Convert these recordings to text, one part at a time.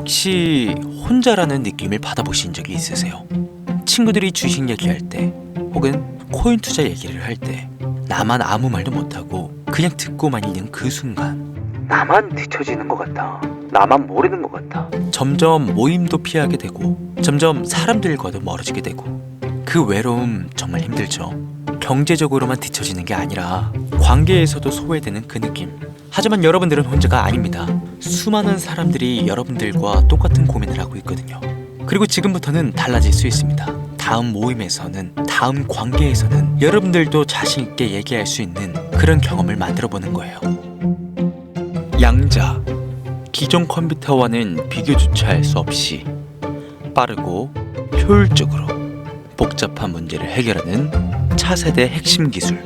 혹시 혼자라는 느낌을 받아보신 적이 있으세요? 친구들이 주식 얘기할 때 혹은 코인 투자 얘기를 할 때 나만 아무 말도 못하고 그냥 듣고만 있는 그 순간 나만 뒤처지는 것 같아. 나만 모르는 것 같아. 점점 모임도 피하게 되고 점점 사람들과도 멀어지게 되고 그 외로움 정말 힘들죠. 경제적으로만 뒤처지는 게 아니라 관계에서도 소외되는 그 느낌. 하지만 여러분들은 혼자가 아닙니다. 수많은 사람들이 여러분들과 똑같은 고민을 하고 있거든요. 그리고 지금부터는 달라질 수 있습니다. 다음 모임에서는, 다음 관계에서는 여러분들도 자신 있게 얘기할 수 있는 그런 경험을 만들어 보는 거예요. 양자. 기존 컴퓨터와는 비교조차 할 수 없이 빠르고 효율적으로 복잡한 문제를 해결하는 차세대 핵심 기술,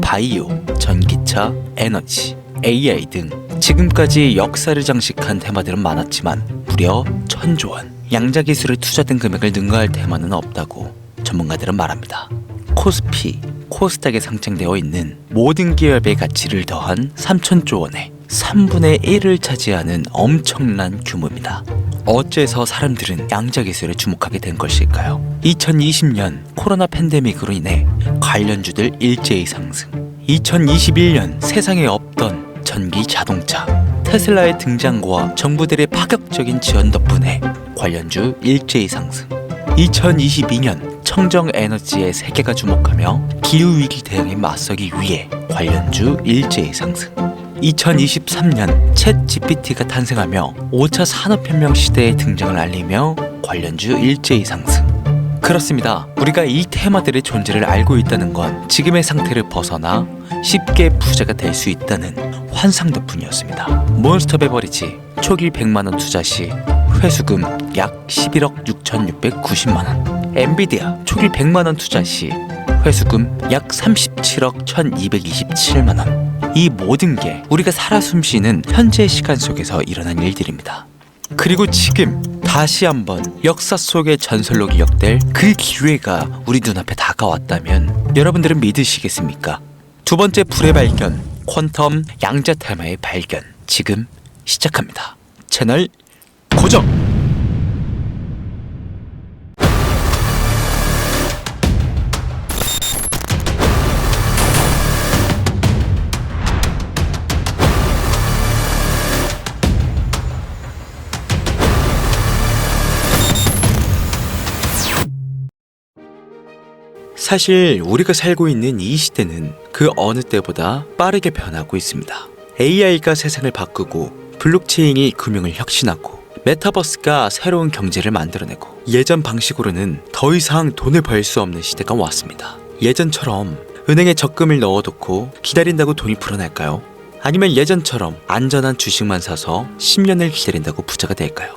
바이오, 전기차, 에너지, AI 등 지금까지 역사를 장식한 테마들은 많았지만 무려 1,000조 원, 양자 기술에 투자된 금액을 능가할 테마는 없다고 전문가들은 말합니다. 코스피, 코스닥에 상장되어 있는 모든 기업의 가치를 더한 3,000조 원에 3분의 1을 차지하는 엄청난 규모입니다. 어째서 사람들은 양자 기술에 주목하게 된 것일까요? 2020년 코로나 팬데믹으로 인해 관련주들 일제히 상승, 2021년 세상에 없던 전기 자동차, 테슬라의 등장과 정부들의 파격적인 지원 덕분에 관련주 일제히 상승, 2022년 청정 에너지에 세계가 주목하며 기후위기 대응에 맞서기 위해 관련주 일제히 상승, 2023년 챗 GPT가 탄생하며 5차 산업혁명 시대의 등장을 알리며 관련주 일제히 상승. 그렇습니다. 우리가 이 테마들의 존재를 알고 있다는 건 지금의 상태를 벗어나 쉽게 부자가 될 수 있다는 환상 덕분이었습니다. 몬스터 베버리지 초기 100만원 투자 시 회수금 약 11억 6,690만원, 엔비디아 초기 100만원 투자 시 회수금 약 37억 1,227만원. 이 모든 게 우리가 살아 숨쉬는 현재 시간 속에서 일어난 일들입니다. 그리고 지금 다시 한번 역사 속의 전설로 기억될 그 기회가 우리 눈앞에 다가왔다면 여러분들은 믿으시겠습니까? 두 번째 불의 발견, 퀀텀 양자 테마의 발견, 지금 시작합니다. 채널 고정! 사실 우리가 살고 있는 이 시대는 그 어느 때보다 빠르게 변하고 있습니다. AI가 세상을 바꾸고 블록체인이 금융을 혁신하고 메타버스가 새로운 경제를 만들어내고 예전 방식으로는 더 이상 돈을 벌 수 없는 시대가 왔습니다. 예전처럼 은행에 적금을 넣어놓고 기다린다고 돈이 불어날까요? 아니면 예전처럼 안전한 주식만 사서 10년을 기다린다고 부자가 될까요?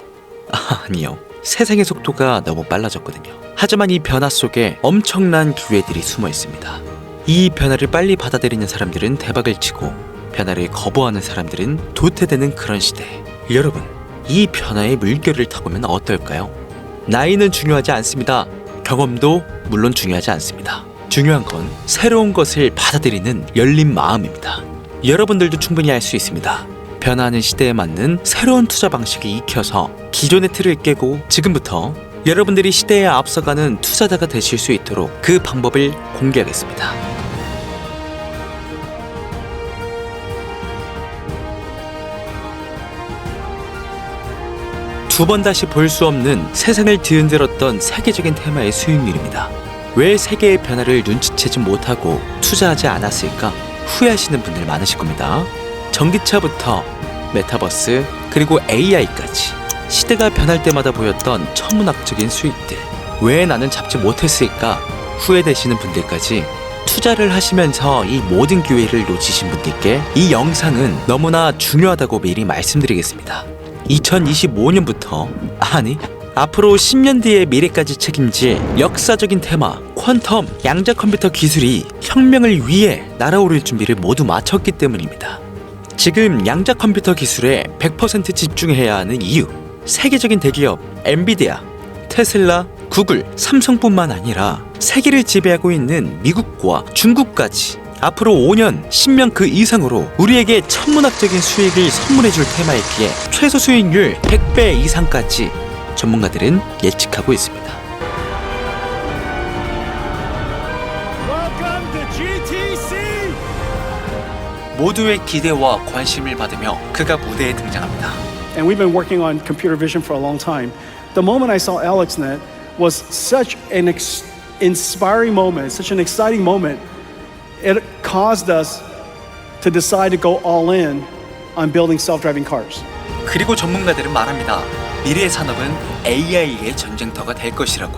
아니요. 세상의 속도가 너무 빨라졌거든요. 하지만 이 변화 속에 엄청난 기회들이 숨어 있습니다. 이 변화를 빨리 받아들이는 사람들은 대박을 치고 변화를 거부하는 사람들은 도태되는 그런 시대. 여러분, 이 변화의 물결을 타보면 어떨까요? 나이는 중요하지 않습니다. 경험도 물론 중요하지 않습니다. 중요한 건 새로운 것을 받아들이는 열린 마음입니다. 여러분들도 충분히 할 수 있습니다. 변화하는 시대에 맞는 새로운 투자 방식이 익혀서 기존의 틀을 깨고 지금부터 여러분들이 시대에 앞서가는 투자자가 되실 수 있도록 그 방법을 공개하겠습니다. 두 번 다시 볼 수 없는 세상을 뒤흔들었던 세계적인 테마의 수익률입니다. 왜 세계의 변화를 눈치채지 못하고 투자하지 않았을까 후회하시는 분들 많으실 겁니다. 전기차부터 메타버스 그리고 AI까지 시대가 변할 때마다 보였던 천문학적인 수익들, 왜 나는 잡지 못했을까 후회되시는 분들까지 투자를 하시면서 이 모든 기회를 놓치신 분들께 이 영상은 너무나 중요하다고 미리 말씀드리겠습니다. 2025년부터 아니 앞으로 10년 뒤의 미래까지 책임질 역사적인 테마 퀀텀 양자 컴퓨터 기술이 혁명을 위해 날아오를 준비를 모두 마쳤기 때문입니다. 지금 양자 컴퓨터 기술에 100% 집중해야 하는 이유, 세계적인 대기업 엔비디아, 테슬라, 구글, 삼성뿐만 아니라 세계를 지배하고 있는 미국과 중국까지 앞으로 5년, 10년 그 이상으로 우리에게 천문학적인 수익을 선물해줄 테마이기에 최소 수익률 100배 이상까지 전문가들은 예측하고 있습니다. 모두의 기대와 관심을 받으며 그가 무대에 등장합니다. And we've been working on computer vision for a long time. The moment I saw AlexNet was such an inspiring moment, such an exciting moment. It caused us to decide to go all in on building self-driving cars. 그리고 전문가들은 말합니다. 미래의 산업은 AI의 전쟁터가 될 것이라고.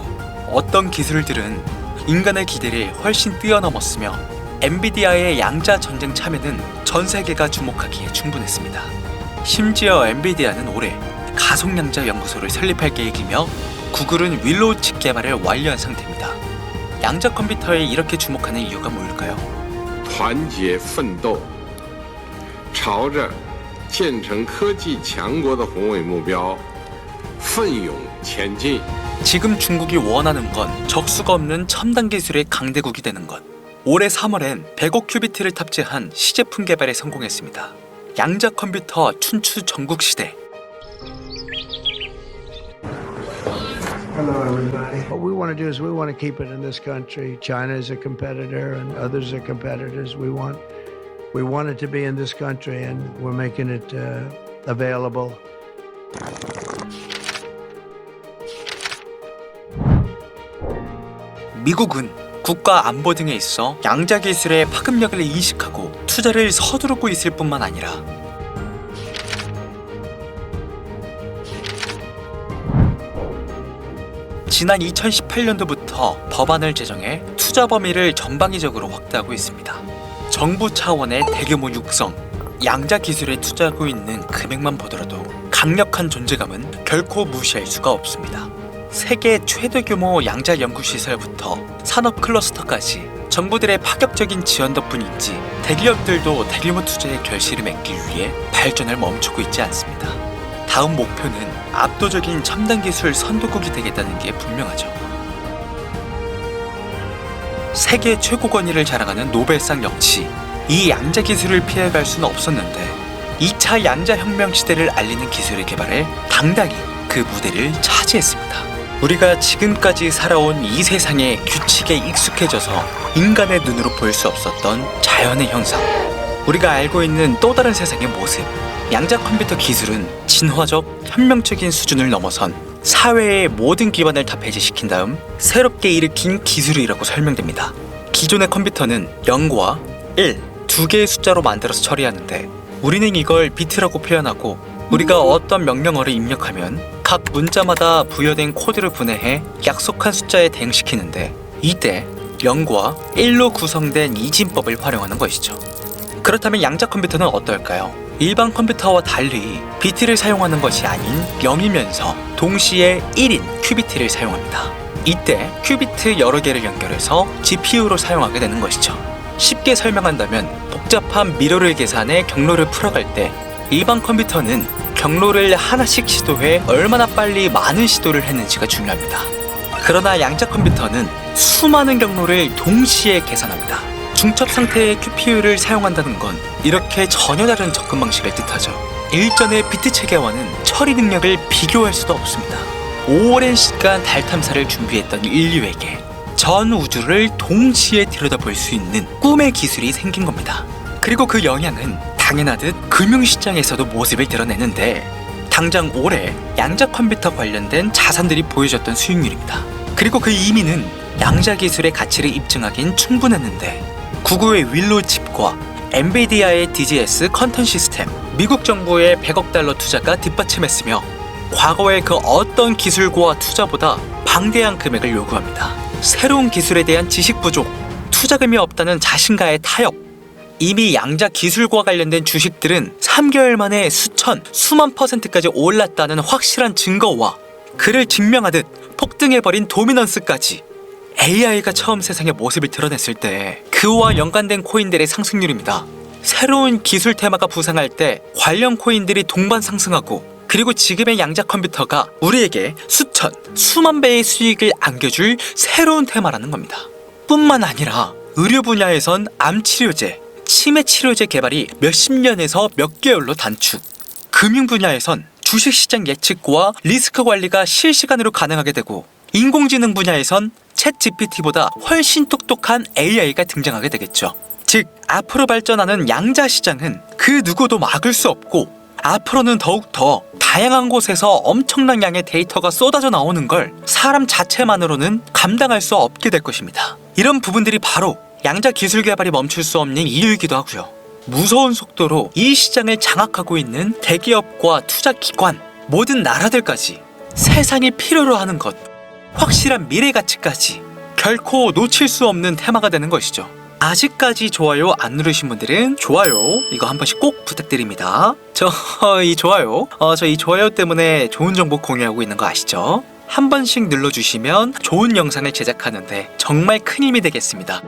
어떤 기술들은 인간의 기대를 훨씬 뛰어넘었으며 엔비디아의 양자 전쟁 참여는 전 세계가 주목하기에 충분했습니다. 심지어 엔비디아는 올해 가속양자 연구소를 설립할 계획이며 구글은 윌로우 칩 개발을 완료한 상태입니다. 양자 컴퓨터에 이렇게 주목하는 이유가 뭘까요? 团结奋斗，朝着建成科技强国的宏伟目标奋勇前进。 지금 중국이 원하는 건 적수가 없는 첨단 기술의 강대국이 되는 것. 올해 3월엔 100억 큐비트를 탑재한 시제품 개발에 성공했습니다. 양자 컴퓨터 춘추 전국 시대. Hello, everybody. What we want to do is we want to keep it in this country. China is a competitor, and others are competitors. We want it to be in this country, and we're making it available. 미국은 국가 안보 등에 있어 양자 기술의 파급력을 인식하고 투자를 서두르고 있을 뿐만 아니라 지난 2018년도부터 법안을 제정해 투자 범위를 전방위적으로 확대하고 있습니다. 정부 차원의 대규모 육성, 양자 기술에 투자하고 있는 금액만 보더라도 강력한 존재감은 결코 무시할 수가 없습니다. 세계 최대 규모 양자 연구시설부터 산업 클러스터까지 정부들의 파격적인 지원 덕분인지 대기업들도 대규모 투자의 결실을 맺기 위해 발전을 멈추고 있지 않습니다. 다음 목표는 압도적인 첨단 기술 선도국이 되겠다는 게 분명하죠. 세계 최고 권위를 자랑하는 노벨상 역시 이 양자 기술을 피해갈 수는 없었는데 2차 양자 혁명 시대를 알리는 기술의 개발에 당당히 그 무대를 차지했습니다. 우리가 지금까지 살아온 이 세상의 규칙에 익숙해져서 인간의 눈으로 볼 수 없었던 자연의 현상, 우리가 알고 있는 또 다른 세상의 모습, 양자 컴퓨터 기술은 진화적, 혁명적인 수준을 넘어선 사회의 모든 기반을 다 배제시킨 다음 새롭게 일으킨 기술이라고 설명됩니다. 기존의 컴퓨터는 0과 1, 두 개의 숫자로 만들어서 처리하는데 우리는 이걸 비트라고 표현하고 우리가 어떤 명령어를 입력하면 각 문자마다 부여된 코드를 분해해 약속한 숫자에 대응시키는데 이때 0과 1로 구성된 이진법을 활용하는 것이죠. 그렇다면 양자 컴퓨터는 어떨까요? 일반 컴퓨터와 달리 비트를 사용하는 것이 아닌 0이면서 동시에 1인 큐비트를 사용합니다. 이때 큐비트 여러 개를 연결해서 GPU로 사용하게 되는 것이죠. 쉽게 설명한다면 복잡한 미러를 계산해 경로를 풀어갈 때 일반 컴퓨터는 경로를 하나씩 시도해 얼마나 빨리 많은 시도를 했는지가 중요합니다. 그러나 양자 컴퓨터는 수많은 경로를 동시에 계산합니다. 중첩 상태의 QPU를 사용한다는 건 이렇게 전혀 다른 접근 방식을 뜻하죠. 일전의 비트 체계와는 처리 능력을 비교할 수도 없습니다. 오랜 시간 달 탐사를 준비했던 인류에게 전 우주를 동시에 들여다볼 수 있는 꿈의 기술이 생긴 겁니다. 그리고 그 영향은 당연하듯 금융시장에서도 모습을 드러내는데 당장 올해 양자 컴퓨터 관련된 자산들이 보여줬던 수익률입니다. 그리고 그 의미는 양자 기술의 가치를 입증하긴 충분했는데 구글의 윌로우 칩과 엔비디아의 DGS 컨턴 시스템, 미국 정부의 100억 달러 투자가 뒷받침했으며 과거의 그 어떤 기술과 투자보다 방대한 금액을 요구합니다. 새로운 기술에 대한 지식 부족, 투자금이 없다는 자신과의 타협, 이미 양자 기술과 관련된 주식들은 3개월 만에 수천, 수만 %까지 올랐다는 확실한 증거와 그를 증명하듯 폭등해버린 도미넌스까지 AI가 처음 세상의 모습을 드러냈을 때 그와 연관된 코인들의 상승률입니다. 새로운 기술 테마가 부상할 때 관련 코인들이 동반 상승하고 그리고 지금의 양자 컴퓨터가 우리에게 수천, 수만 배의 수익을 안겨줄 새로운 테마라는 겁니다. 뿐만 아니라 의료 분야에선 암 치료제, 치매 치료제 개발이 몇십 년에서 몇 개월로 단축. 금융 분야에선 주식시장 예측과 리스크 관리가 실시간으로 가능하게 되고, 인공지능 분야에선 챗 GPT보다 훨씬 똑똑한 AI가 등장하게 되겠죠. 즉, 앞으로 발전하는 양자 시장은 그 누구도 막을 수 없고, 앞으로는 더욱더 다양한 곳에서 엄청난 양의 데이터가 쏟아져 나오는 걸 사람 자체만으로는 감당할 수 없게 될 것입니다. 이런 부분들이 바로 양자 기술 개발이 멈출 수 없는 이유이기도 하고요. 무서운 속도로 이 시장을 장악하고 있는 대기업과 투자기관, 모든 나라들까지 세상이 필요로 하는 것, 확실한 미래 가치까지 결코 놓칠 수 없는 테마가 되는 것이죠. 아직까지 좋아요 안 누르신 분들은 좋아요 이거 한 번씩 꼭 부탁드립니다. 저 이 좋아요 때문에 좋은 정보 공유하고 있는 거 아시죠? 한 번씩 눌러주시면 좋은 영상을 제작하는데 정말 큰 힘이 되겠습니다.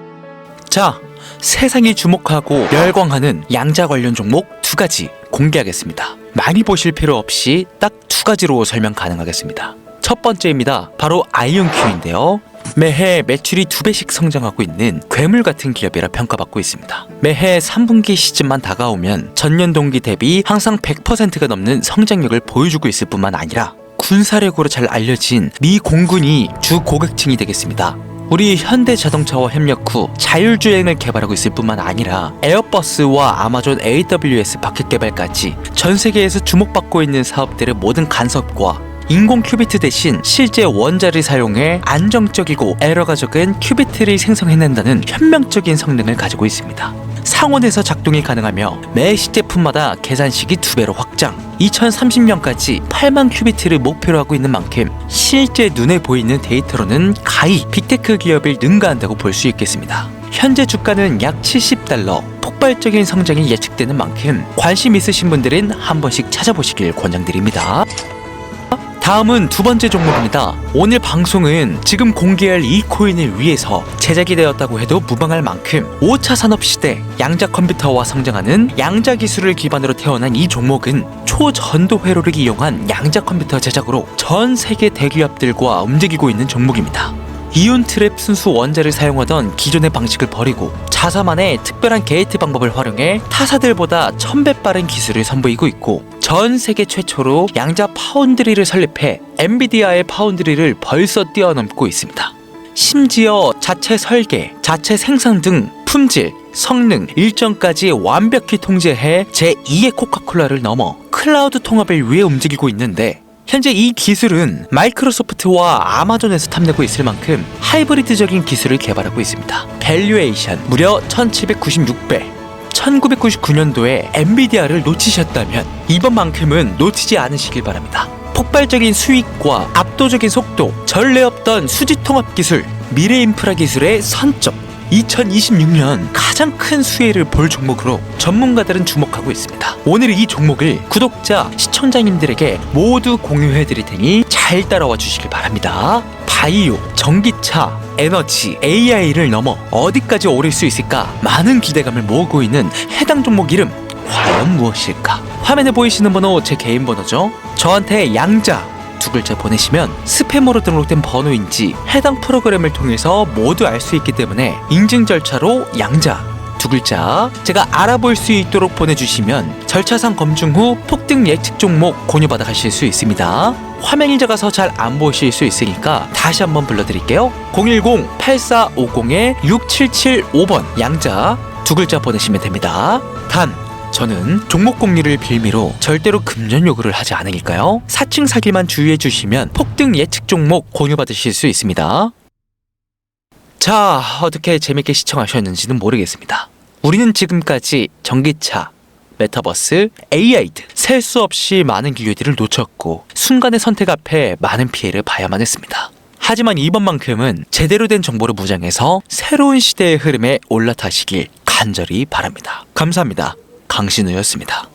자, 세상이 주목하고 열광하는 양자 관련 종목 2가지 공개하겠습니다. 많이 보실 필요 없이 딱 2가지로 설명 가능하겠습니다. 첫 번째입니다. 바로 아이온큐인데요. 매해 매출이 2배씩 성장하고 있는 괴물 같은 기업이라 평가받고 있습니다. 매해 3분기 시즌만 다가오면 전년 동기 대비 항상 100%가 넘는 성장력을 보여주고 있을 뿐만 아니라 군사력으로 잘 알려진 미 공군이 주 고객층이 되겠습니다. 우리 현대자동차와 협력 후 자율주행을 개발하고 있을 뿐만 아니라 에어버스와 아마존 AWS 바켓 개발까지 전 세계에서 주목받고 있는 사업들의 모든 간섭과 인공 큐비트 대신 실제 원자를 사용해 안정적이고 에러가 적은 큐비트를 생성해낸다는 현명적인 성능을 가지고 있습니다. 상온에서 작동이 가능하며 매 시제품마다 계산식이 2배로 확장, 2030년까지 8만 큐비트를 목표로 하고 있는 만큼 실제 눈에 보이는 데이터로는 가히 빅테크 기업을 능가한다고 볼 수 있겠습니다. 현재 주가는 약 $70, 폭발적인 성장이 예측되는 만큼 관심 있으신 분들은 한 번씩 찾아보시길 권장드립니다. 다음은 2번째 종목입니다. 오늘 방송은 지금 공개할 이 코인을 위해서 제작이 되었다고 해도 무방할 만큼 5차 산업시대 양자 컴퓨터와 성장하는 양자 기술을 기반으로 태어난 이 종목은 초전도 회로를 이용한 양자 컴퓨터 제작으로 전 세계 대기업들과 움직이고 있는 종목입니다. 이온 트랩 순수 원자를 사용하던 기존의 방식을 버리고 자사만의 특별한 게이트 방법을 활용해 타사들보다 1000배 빠른 기술을 선보이고 있고, 전 세계 최초로 양자 파운드리를 설립해 엔비디아의 파운드리를 벌써 뛰어넘고 있습니다. 심지어 자체 설계, 자체 생산 등 품질, 성능, 일정까지 완벽히 통제해 제2의 코카콜라를 넘어 클라우드 통합을 위해 움직이고 있는데, 현재 이 기술은 마이크로소프트와 아마존에서 탐내고 있을 만큼 하이브리드적인 기술을 개발하고 있습니다. 밸류에이션 무려 1796배. 1999년도에 엔비디아를 놓치셨다면 이번만큼은 놓치지 않으시길 바랍니다. 폭발적인 수익과 압도적인 속도, 전례 없던 수지 통합 기술, 미래 인프라 기술의 선점, 2026년 가장 큰 수혜를 볼 종목으로 전문가들은 주목하고 있습니다. 오늘 이 종목을 구독자, 시청자님들에게 모두 공유해 드릴 테니 잘 따라와 주시길 바랍니다. 바이오, 전기차, 에너지, AI를 넘어 어디까지 오를 수 있을까 많은 기대감을 모으고 있는 해당 종목 이름 과연 무엇일까? 화면에 보이시는 번호 제 개인 번호죠. 저한테 양자 2글자 보내시면 스팸으로 등록된 번호인지 해당 프로그램을 통해서 모두 알 수 있기 때문에 인증 절차로 양자 2글자 제가 알아볼 수 있도록 보내주시면 절차상 검증 후 폭등 예측 종목 공유받아 가실 수 있습니다. 화면이 작아서 잘 안 보실 수 있으니까 다시 한번 불러드릴게요. 010-8450-6775번 양자 2글자 보내시면 됩니다. 단 저는 종목 공유를 빌미로 절대로 금전 요구를 하지 않으니까요. 사칭 사기만 주의해 주시면 폭등 예측 종목 공유받으실 수 있습니다. 자, 어떻게 재밌게 시청하셨는지는 모르겠습니다. 우리는 지금까지 전기차, 메타버스, AI 등 셀 수 없이 많은 기회들을 놓쳤고 순간의 선택 앞에 많은 피해를 봐야만 했습니다. 하지만 이번만큼은 제대로 된 정보를 무장해서 새로운 시대의 흐름에 올라타시길 간절히 바랍니다. 감사합니다. 강신우였습니다.